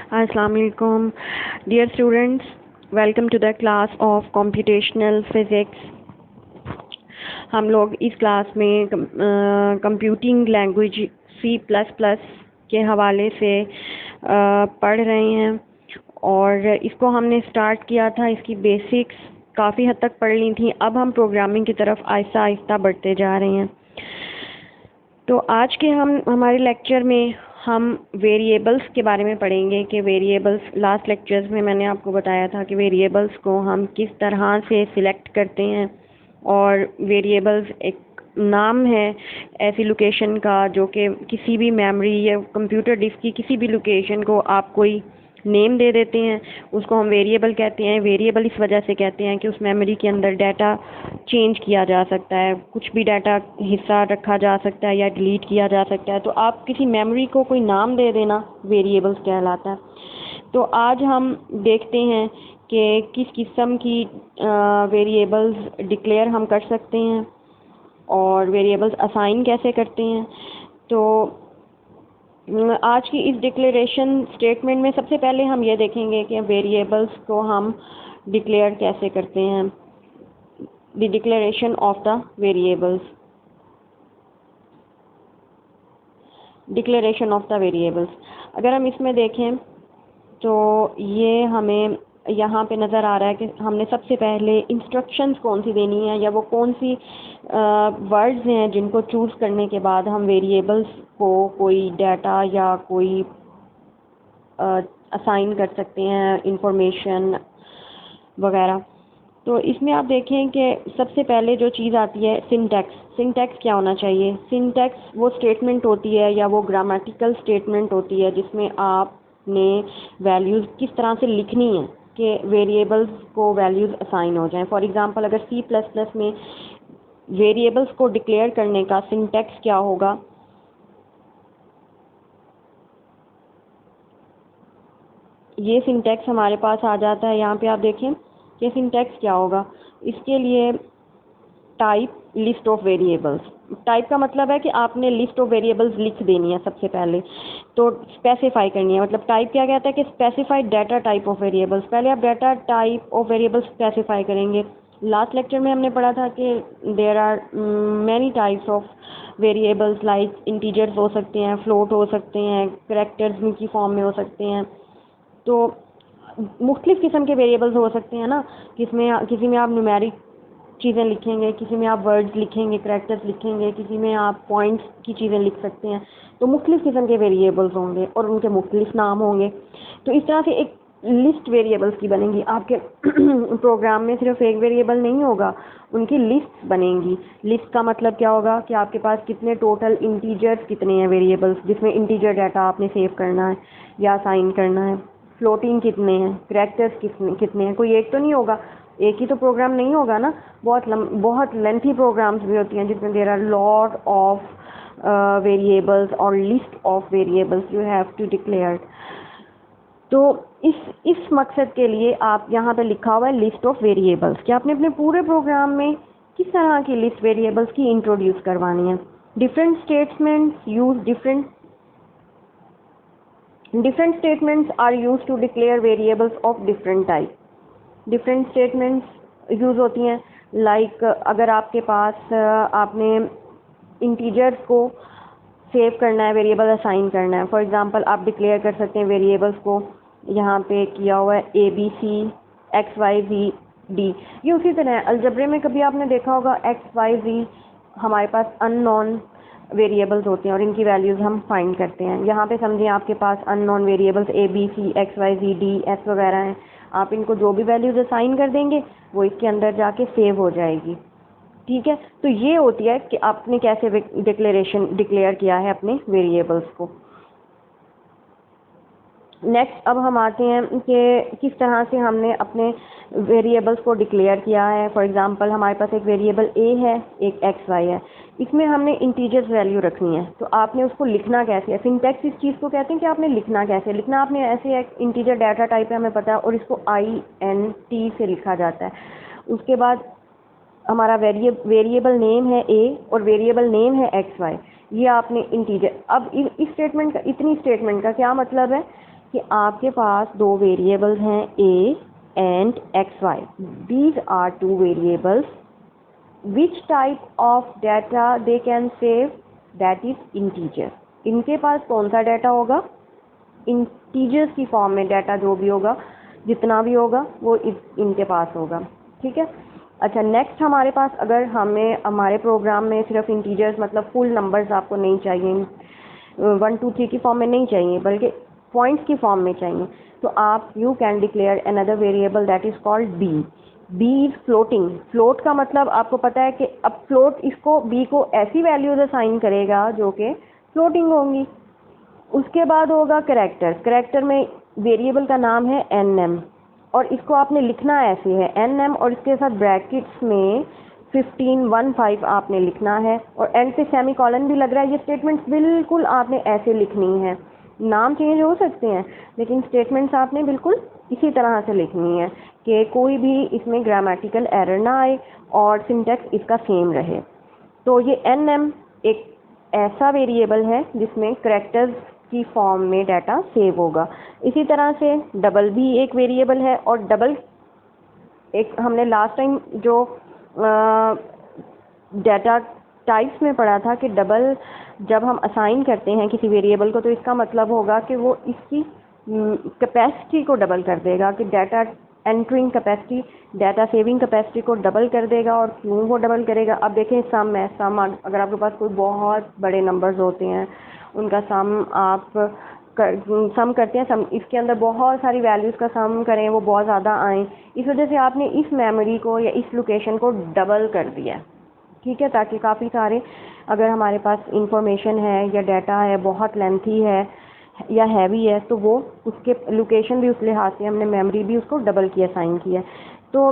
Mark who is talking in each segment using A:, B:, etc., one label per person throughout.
A: Assalamualaikum, dear students. Welcome to the class of computational physics. हम लोग इस class में कंप्यूटिंग लैंग्वेज C++ के हवाले से पढ़ रहे हैं और इसको हमने स्टार्ट किया था, इसकी बेसिक्स काफ़ी हद तक पढ़ ली थी। अब हम प्रोग्रामिंग की तरफ आहिस्ता आहिस्ता बढ़ते जा रहे हैं। तो आज के हमारे लेक्चर में हम वेरिएबल्स के बारे में पढ़ेंगे कि वेरिएबल्स, लास्ट लेक्चर्स में मैंने आपको बताया था कि वेरिएबल्स को हम किस तरह से सिलेक्ट करते हैं और वेरिएबल्स एक नाम है ऐसी लोकेशन का जो कि किसी भी मेमोरी या कंप्यूटर डिस्क की किसी भी लोकेशन को आप कोई नेम दे देते हैं, उसको हम वेरिएबल कहते हैं। वेरिएबल इस वजह से कहते हैं कि उस मेमोरी के अंदर डाटा चेंज किया जा सकता है, कुछ भी डाटा हिस्सा रखा जा सकता है या डिलीट किया जा सकता है। तो आप किसी मेमोरी को कोई नाम दे देना वेरिएबल्स कहलाता है। तो आज हम देखते हैं कि किस किस्म की वेरिएबल्स डिक्लेयर हम कर सकते हैं और वेरिएबल्स असाइन कैसे करते हैं। तो आज की इस डिक्लेरेशन स्टेटमेंट में सबसे पहले हम ये देखेंगे कि वेरिएबल्स को हम डिक्लेयर कैसे करते हैं। The declaration of the variables, declaration of the variables. अगर हम इसमें देखें तो ये हमें यहाँ पे नज़र आ रहा है कि हमने सबसे पहले इंस्ट्रक्शंस कौन सी देनी है या वो कौन सी वर्ड्स हैं जिनको चूज़ करने के बाद हम वेरिएबल्स को कोई डाटा या कोई असाइन कर सकते हैं, इंफॉर्मेशन वगैरह। तो इसमें आप देखें कि सबसे पहले जो चीज़ आती है सिंटैक्स। सिंटैक्स क्या होना चाहिए? सिंटैक्स वो स्टेटमेंट होती है या वो ग्रामेटिकल स्टेटमेंट होती है जिसमें आपने वैल्यूज़ किस तरह से लिखनी है कि वेरिएबल्स को वैल्यूज़ असाइन हो जाएं। फॉर एग्जांपल अगर C++ में वेरिएबल्स को डिक्लेयर करने का सिंटैक्स क्या होगा, ये सिंटैक्स हमारे पास आ जाता है। यहाँ पे आप देखें कि सिंटैक्स क्या होगा। इसके लिए type list of variables, type का मतलब है कि आपने लिस्ट ऑफ वेरिएबल्स लिख देनी है सबसे पहले, तो स्पेसिफाई करनी है। मतलब टाइप क्या कहता है कि specified data type of variables. पहले आप data type of variables specify करेंगे। लास्ट लेक्चर में हमने पढ़ा था कि there are many types of variables, like integers हो सकते हैं, फ्लोट हो सकते हैं, करैक्टर्स की फॉर्म में हो सकते हैं। तो मुख्तलिफ़ किस्म के वेरिएबल्स हो सकते हैं ना, किसी में आप न्यूमेरिक चीज़ें लिखेंगे, किसी में आप वर्ड्स लिखेंगे, करैक्टर्स लिखेंगे, किसी में आप पॉइंट्स की चीज़ें लिख सकते हैं। तो मुख्तलिफ़ किस्म के वेरिएबल्स होंगे और उनके मुख्तलिफ नाम होंगे। तो इस तरह से एक लिस्ट वेरिएबल्स की बनेगी। आपके प्रोग्राम में सिर्फ एक वेरिएबल नहीं होगा, उनकी लिस्ट बनेंगी। लिस्ट का मतलब क्या होगा कि आपके पास कितने टोटल इंटीजर्स कितने हैं वेरिएबल्स जिसमें इंटीजर डाटा आपने सेव करना है या असाइन करना है, फ्लोटिंग कितने हैं, करैक्टर्स कितने हैं। कोई एक तो नहीं होगा, एक ही तो प्रोग्राम नहीं होगा ना, बहुत लेंथी प्रोग्राम्स भी होती हैं जिसमें there are lot of variables और list of variables you have to declare. तो इस मकसद के लिए आप यहाँ पे लिखा हुआ है लिस्ट ऑफ वेरिएबल्स कि आपने अपने पूरे प्रोग्राम में किस तरह की लिस्ट वेरिएबल्स की इंट्रोड्यूस करवानी है। Different statements use different statements are used to declare variables of different type. Different statements use होती हैं, लाइक अगर आपके पास आपने इंटीजर्स को सेव करना है, वेरिएबल असाइन करना है। फॉर एग्जांपल आप डिक्लेयर कर सकते हैं वेरिएबल्स को, यहाँ पे किया हुआ है ABC XYZ D। ये उसी तरह है, अलजब्रे में कभी आपने देखा होगा XYZ हमारे पास अननोन वेरिएबल्स होते हैं और इनकी वैल्यूज़ हम फाइंड करते हैं। यहाँ पे समझिए आपके पास unknown variables ABC XYZ D S वगैरह हैं। आप इनको जो भी वैल्यूज़ असाइन कर देंगे वो इसके अंदर जाके सेव हो जाएगी। ठीक है, तो ये होती है कि आपने कैसे डिक्लेयर किया है अपने वेरिएबल्स को। नेक्स्ट अब हम आते हैं कि किस तरह से हमने अपने वेरिएबल्स को डिक्लेयर किया है। फॉर एग्जांपल हमारे पास एक वेरिएबल A है, एक XY है, इसमें हमने इंटीजर्स वैल्यू रखनी है। तो आपने उसको लिखना कैसे है? सिंटैक्स इस चीज़ को कहते हैं कि आपने लिखना कैसे। लिखना आपने ऐसे एक इंटीजर डाटा टाइप है, हमें पता है, और इसको INT से लिखा जाता है। उसके बाद हमारा वेरिएबल नेम है A और वेरिएबल नेम है XY। ये आपने इंटीजर। अब इस स्टेटमेंट का, इतनी स्टेटमेंट का क्या मतलब है कि आपके पास दो वेरिएबल्स हैं a and xy. These are two variables. Which type of data they can save? That is integer. इनके पास कौन सा डाटा होगा? इंटीजर्स की फॉर्म में डाटा जो भी होगा, जितना भी होगा वो इनके पास होगा। ठीक है। अच्छा, नेक्स्ट हमारे पास, अगर हमें हमारे प्रोग्राम में सिर्फ इंटीजर्स मतलब फुल नंबर्स आपको नहीं चाहिए, 1 2 3 की फॉर्म में नहीं चाहिए, बल्कि पॉइंट्स की फॉर्म में चाहिए, तो आप you can declare another variable that is called B. B is floating. Float का मतलब आपको पता है कि अब फ्लोट इसको बी को ऐसी वैल्यूज असाइन करेगा जो कि फ्लोटिंग होंगी। उसके बाद होगा कैरेक्टर. कैरेक्टर में वेरिएबल का नाम है NM और इसको आपने लिखना ऐसे है NM और इसके साथ ब्रैकेट्स में 15 आपने लिखना है और एंड पे सेमी कॉलन भी लग रहा है। ये स्टेटमेंट्स बिल्कुल आपने ऐसे लिखनी है, नाम चेंज हो सकते हैं लेकिन स्टेटमेंट्स आपने बिल्कुल इसी तरह से लिखनी है कि कोई भी इसमें ग्रामेटिकल एरर ना आए और सिंटैक्स इसका सेम रहे। तो ये NM एक ऐसा वेरिएबल है जिसमें कैरेक्टर्स की फॉर्म में डाटा सेव होगा। इसी तरह से डबल भी एक वेरिएबल है और डबल एक हमने लास्ट टाइम जो डाटा टाइप्स में पढ़ा था कि डबल जब हम असाइन करते हैं किसी वेरिएबल को तो इसका मतलब होगा कि वो इसकी कैपेसिटी को डबल कर देगा, कि data entering capacity, data saving capacity को डबल कर देगा। और क्यों वो डबल करेगा? अब देखें सम है, सम अगर आपके पास कोई बहुत बड़े नंबर्स होते हैं उनका सम आप सम करते हैं, सम इसके अंदर बहुत सारी वैल्यूज़ का सम करें वो बहुत ज़्यादा आएँ, इस वजह से आपने इस मेमोरी को या इस लोकेशन को डबल कर दिया। ठीक है, ताकि काफ़ी सारे अगर हमारे पास इंफॉर्मेशन है या डाटा है बहुत लेंथी है या हैवी है तो वो उसके लोकेशन भी उस लिहाज से हमने मेमोरी भी उसको डबल की असाइन किया। तो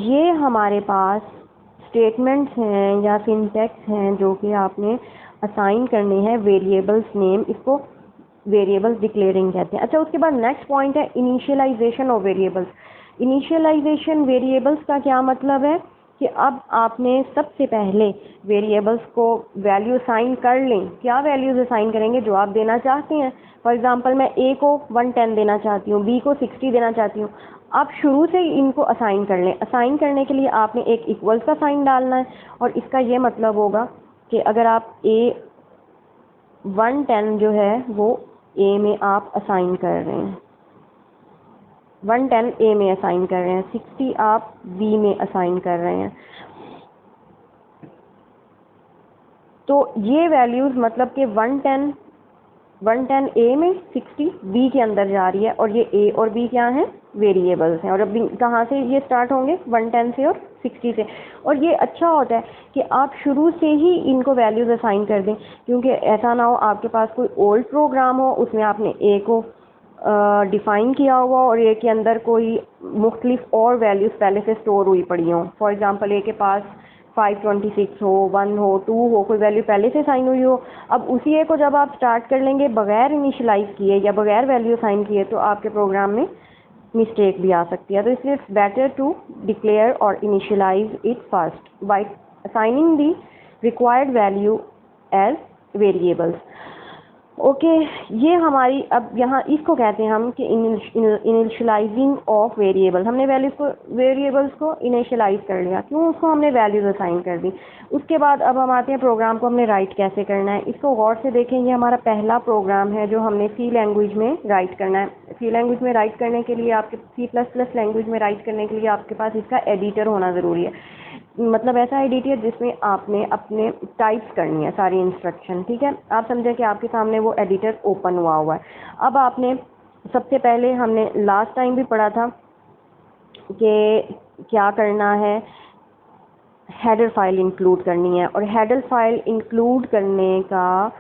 A: ये हमारे पास स्टेटमेंट्स हैं या सिंटैक्स हैं जो कि आपने असाइन करने हैं वेरिएबल्स नेम, इसको वेरिएबल्स डिक्लेयरिंग कहते हैं। अच्छा, उसके बाद नेक्स्ट पॉइंट है initialization of variables. Initialization variables का क्या मतलब है कि अब आपने सबसे पहले वेरिएबल्स को वैल्यू असाइन कर लें। क्या वैल्यूज असाइन करेंगे? जो आप देना चाहते हैं। फॉर एग्जांपल मैं A को 110 देना चाहती हूँ, B को 60 देना चाहती हूँ। आप शुरू से इनको असाइन कर लें। असाइन करने के लिए आपने एक इक्वल्स का साइन डालना है और इसका ये मतलब होगा कि अगर आप A 110 जो है वो A में आप असाइन कर रहे हैं, 110 A में असाइन कर रहे हैं, 60 आप B में असाइन कर रहे हैं। तो ये वैल्यूज़ मतलब कि 110 A में, 60 B के अंदर जा रही है और ये A और B क्या हैं? वेरिएबल्स हैं। और अब कहाँ से ये स्टार्ट होंगे? 110 से और 60 से। और ये अच्छा होता है कि आप शुरू से ही इनको वैल्यूज़ असाइन कर दें, क्योंकि ऐसा ना हो आपके पास कोई ओल्ड प्रोग्राम हो उसमें आपने A को डिफ़ाइन किया हुआ और ए के अंदर कोई मुख्तलिफ और वैल्यूज़ पहले से स्टोर हुई पड़ी हों। फॉर एग्जांपल ए के पास 526 हो, 1 हो, 2 हो, कोई वैल्यू पहले से साइन हुई हो। अब उसी ए को जब आप स्टार्ट कर लेंगे बगैर इनिशियलाइज़ किए या बगैर वैल्यू साइन किए तो आपके प्रोग्राम में मिस्टेक भी आ सकती है। तो इसलिए इट्स बेटर टू डिक्लेयर और initialize it first by assigning the required value as variables. Okay, ये हमारी अब यहाँ इसको कहते हैं हम कि इनिशियलाइजिंग ऑफ वेरिएबल। हमने वेरिएबल्स को इनिशियलाइज कर लिया, क्यों? उसको हमने वैल्यूज असाइन कर दी। उसके बाद अब हम आते हैं प्रोग्राम को हमने राइट कैसे करना है। इसको गौर से देखें, ये हमारा पहला प्रोग्राम है जो हमने सी लैंग्वेज में राइट करना है। सी लैंग्वेज में राइट करने के लिए आपके C++ लैंग्वेज में राइट करने के लिए आपके पास इसका एडिटर होना ज़रूरी है। मतलब ऐसा एडिटर जिसमें आपने अपने टाइप्स करनी है सारी इंस्ट्रक्शन। ठीक है, आप समझें कि आपके सामने वो एडिटर ओपन हुआ है। अब आपने सबसे पहले हमने लास्ट टाइम भी पढ़ा था कि क्या करना है, हेडर फाइल इंक्लूड करनी है। और हेडर फाइल इंक्लूड करने का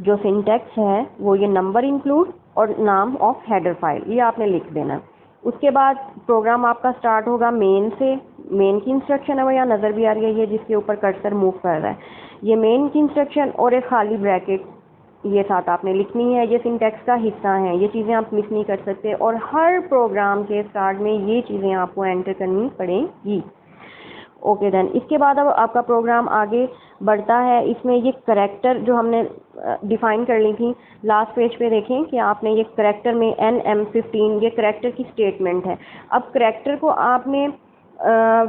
A: जो सिंटैक्स है वो ये नंबर इंक्लूड और नाम ऑफ हेडर फाइल, ये आपने लिख देना। उसके बाद प्रोग्राम आपका स्टार्ट होगा मेन से। मेन की इंस्ट्रक्शन है वो यहाँ नज़र भी आ रही है, ये जिसके ऊपर कर्सर मूव कर रहा है, ये मेन की इंस्ट्रक्शन और एक खाली ब्रैकेट ये साथ आपने लिखनी है। ये सिंटैक्स का हिस्सा है, ये चीज़ें आप मिस नहीं कर सकते और हर प्रोग्राम के स्टार्ट में ये चीज़ें आपको एंटर करनी पड़ेंगी। ओके देन इसके बाद अब आपका प्रोग्राम आगे बढ़ता है। इसमें ये करेक्टर जो हमने डिफ़ाइन कर ली थी लास्ट पेज पे देखें कि आपने ये करेक्टर में NM15 ये करेक्टर की स्टेटमेंट है। अब करेक्टर को आपने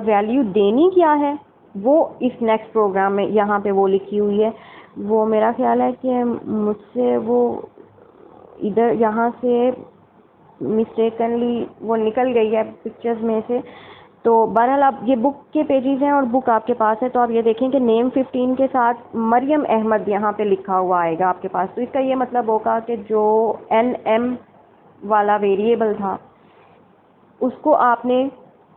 A: वैल्यू देनी क्या है वो इस नेक्स्ट प्रोग्राम में यहाँ पे वो लिखी हुई है। वो मेरा ख्याल है कि मुझसे वो इधर यहाँ से मिस्टेकनली वो निकल गई है पिक्चर्स में से। तो बहरहाल आप ये बुक के पेजेस हैं और बुक आपके पास है, तो आप ये देखें कि नेम 15 के साथ मरियम अहमद यहाँ पे लिखा हुआ आएगा आपके पास। तो इसका ये मतलब होगा कि जो NM वाला वेरिएबल था उसको आपने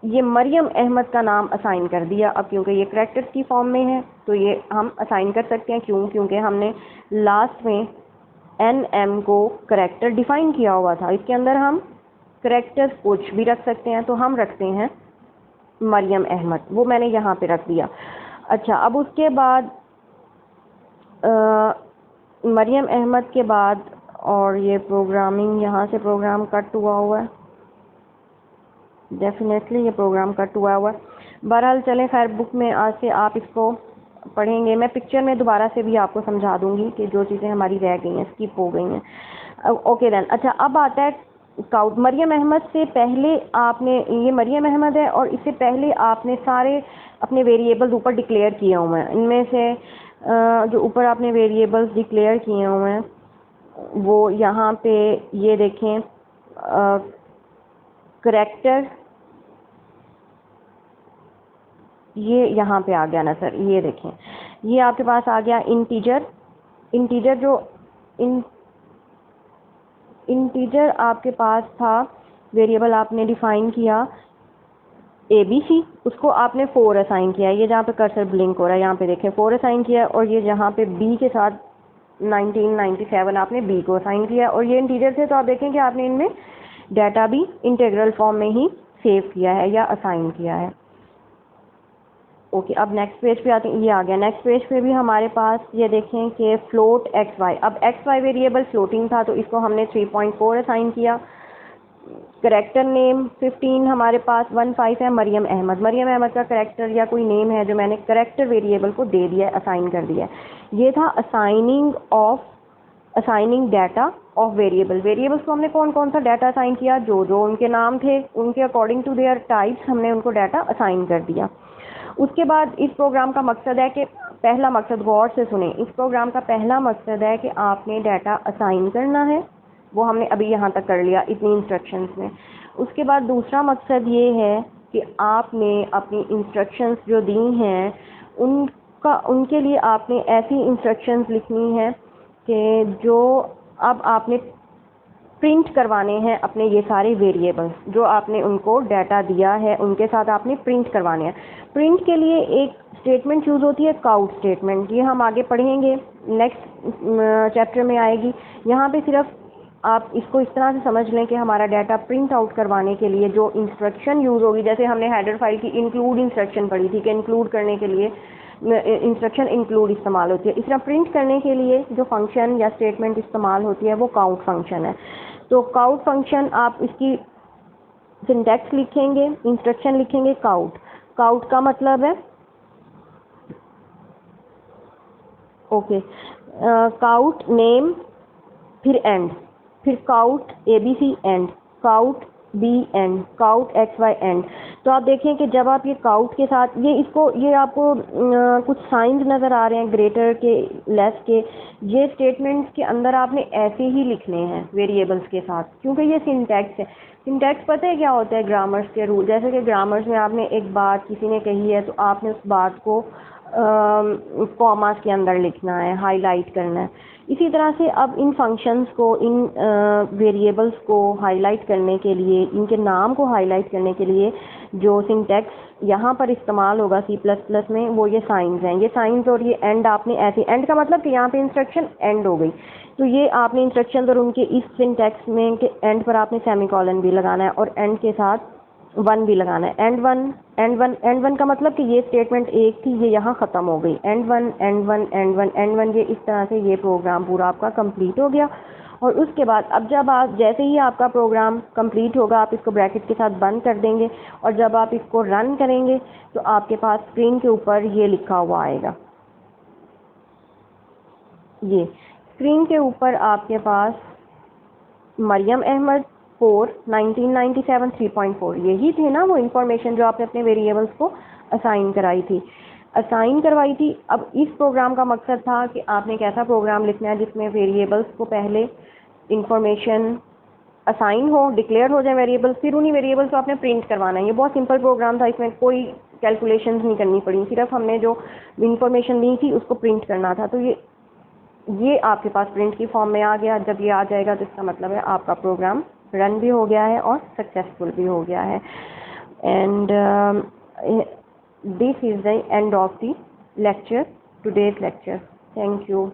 A: ये मरियम अहमद का नाम असाइन कर दिया। अब क्योंकि ये करैक्टर्स की फॉर्म में है तो ये हम असाइन कर सकते हैं। क्यों? क्योंकि हमने लास्ट में NM को करैक्टर डिफ़ाइन किया हुआ था। इसके अंदर हम करैक्टर्स कुछ भी रख सकते हैं, तो हम रखते हैं मरियम अहमद, वो मैंने यहाँ पे रख दिया। अच्छा, अब उसके बाद मरियम अहमद के बाद और ये प्रोग्रामिंग यहाँ से प्रोग्राम कट हुआ है, डेफिनेटली ये प्रोग्राम कट हुआ है। बहरहाल चलें, खैर बुक में आज से आप इसको पढ़ेंगे। मैं पिक्चर में दोबारा से भी आपको समझा दूंगी कि जो चीज़ें हमारी रह गई हैं, स्किप हो गई हैं। ओके देन, अच्छा अब आता है काउट। मरियम अहमद से पहले आपने, ये मरियम अहमद है और इससे पहले आपने सारे अपने वेरिएबल्स ऊपर डिक्लेयर किए हुए हैं। इनमें से जो ऊपर आपने वेरिएबल्स डिक्लेयर किए हुए हैं वो यहाँ पे ये देखें, करैक्टर ये यहाँ पे आ गया ना सर, ये देखें ये आपके पास आ गया इंटीजर जो इंटीजर आपके पास था वेरिएबल आपने डिफ़ाइन किया ABC, उसको आपने 4 असाइन किया है। ये जहाँ पे कर्सर ब्लिंक हो रहा है यहाँ पे देखें 4 असाइन किया है। और ये जहाँ पे B के साथ 1997 आपने B को असाइन किया और ये इंटीजर थे, तो आप देखें कि आपने इनमें डाटा भी इंटीग्रल फॉर्म में ही सेव किया है या असाइन किया है। ओके, अब नेक्स्ट पेज पे आते हैं। ये आ गया नेक्स्ट पेज पे भी हमारे पास ये देखें कि फ्लोट XY। अब XY वेरिएबल फ्लोटिंग था तो इसको हमने 3.4 असाइन किया। करेक्टर नेम 15 हमारे पास 15 है मरियम अहमद। मरियम अहमद का करेक्टर या कोई नेम है जो मैंने करेक्टर वेरिएबल को दे दिया है, असाइन कर दिया है। ये था असाइनिंग डाटा ऑफ वेरिएबल्स को हमने कौन कौन सा डाटा असाइन किया, जो जो उनके नाम थे उनके अकॉर्डिंग टू देयर टाइप्स हमने उनको डाटा असाइन कर दिया। उसके बाद इस प्रोग्राम का मकसद है कि पहला मकसद, गौर से सुने, इस प्रोग्राम का पहला मकसद है कि आपने डाटा असाइन करना है, वो हमने अभी यहाँ तक कर लिया इतनी इंस्ट्रक्शंस में। उसके बाद दूसरा मकसद ये है कि आपने अपनी इंस्ट्रक्शंस जो दी हैं उनके लिए आपने ऐसी इंस्ट्रक्शंस लिखनी है कि जो अब आपने प्रिंट करवाने हैं अपने ये सारे वेरिएबल्स जो आपने उनको डाटा दिया है उनके साथ आपने प्रिंट करवाने हैं। प्रिंट के लिए एक स्टेटमेंट यूज़ होती है काउट स्टेटमेंट, ये हम आगे पढ़ेंगे, नेक्स्ट चैप्टर में आएगी। यहाँ पे सिर्फ आप इसको इस तरह से समझ लें कि हमारा डाटा प्रिंट आउट करवाने के लिए जो इंस्ट्रक्शन यूज़ होगी, जैसे हमने हेडर फाइल की इंक्लूड इंस्ट्रक्शन पढ़ी थी कि इंक्लूड करने के लिए इंस्ट्रक्शन इंक्लूड इस्तेमाल होती है। इस तरह प्रिंट करने के लिए जो फंक्शन या स्टेटमेंट इस्तेमाल होती है वो काउट फंक्शन है। तो काउट फंक्शन आप इसकी सिंटैक्स लिखेंगे, इंस्ट्रक्शन लिखेंगे काउट का मतलब है ओके, काउट नेम फिर एंड, फिर cout ABC and, cout B and, cout XY and. तो आप देखें कि जब आप ये काउट के साथ ये आपको कुछ साइंस नज़र आ रहे हैं ग्रेटर के लेस के, ये स्टेटमेंट्स के अंदर आपने ऐसे ही लिखने हैं वेरिएबल्स के साथ, क्योंकि ये सिंटैक्स है। सिंटैक्स पता है क्या होता है? ग्रामर्स के रूल। जैसे कि ग्रामर्स में आपने एक बात किसी ने कही है तो आपने उस बात को कॉमास के अंदर लिखना है, हाईलाइट करना है। इसी तरह से अब इन फंक्शंस को, इन वेरिएबल्स को हाईलाइट करने के लिए, इनके नाम को हाईलाइट करने के लिए जो सिंटैक्स यहाँ पर इस्तेमाल होगा C++ में, वो ये साइंस हैं। ये साइंस और ये एंड आपने ऐसे, एंड का मतलब कि यहाँ पे इंस्ट्रक्शन एंड हो गई, तो ये आपने इंस्ट्रक्शन और उनके इस सिंटैक्स में के एंड पर आपने सेमीकोलन भी लगाना है और एंड के साथ 1 भी लगाना है। एंड वन का मतलब कि ये स्टेटमेंट एक थी, ये यहाँ ख़त्म हो गई। एंड वन ये इस तरह से ये प्रोग्राम पूरा आपका कंप्लीट हो गया। और उसके बाद अब जब आप जैसे ही आपका प्रोग्राम कंप्लीट होगा आप इसको ब्रैकेट के साथ बंद कर देंगे और जब आप इसको रन करेंगे तो आपके पास स्क्रीन के ऊपर ये लिखा हुआ आएगा। ये स्क्रीन के ऊपर आपके पास मरियम अहमद 4 1997 3.4 यही थे ना वो इंफॉर्मेशन जो आपने अपने वेरिएबल्स को असाइन करवाई थी। अब इस प्रोग्राम का मकसद था कि आपने एक ऐसा प्रोग्राम लिखना है जिसमें वेरिएबल्स को पहले इंफॉर्मेशन असाइन हो, डिक्लेयर हो जाए वेरिएबल्स, फिर उन्हीं वेरिएबल्स को आपने प्रिंट करवाना है। ये बहुत सिंपल प्रोग्राम था, इसमें कोई कैलकुलेशंस नहीं करनी पड़ी, सिर्फ हमने जो इंफॉर्मेशन ली थी उसको प्रिंट करना था। तो ये आपके पास प्रिंट की फॉर्म में आ गया। जब ये आ जाएगा तो इसका मतलब है आपका प्रोग्राम रन भी हो गया है और सक्सेसफुल भी हो गया है। And this is the end of the lecture, today's lecture. Thank you.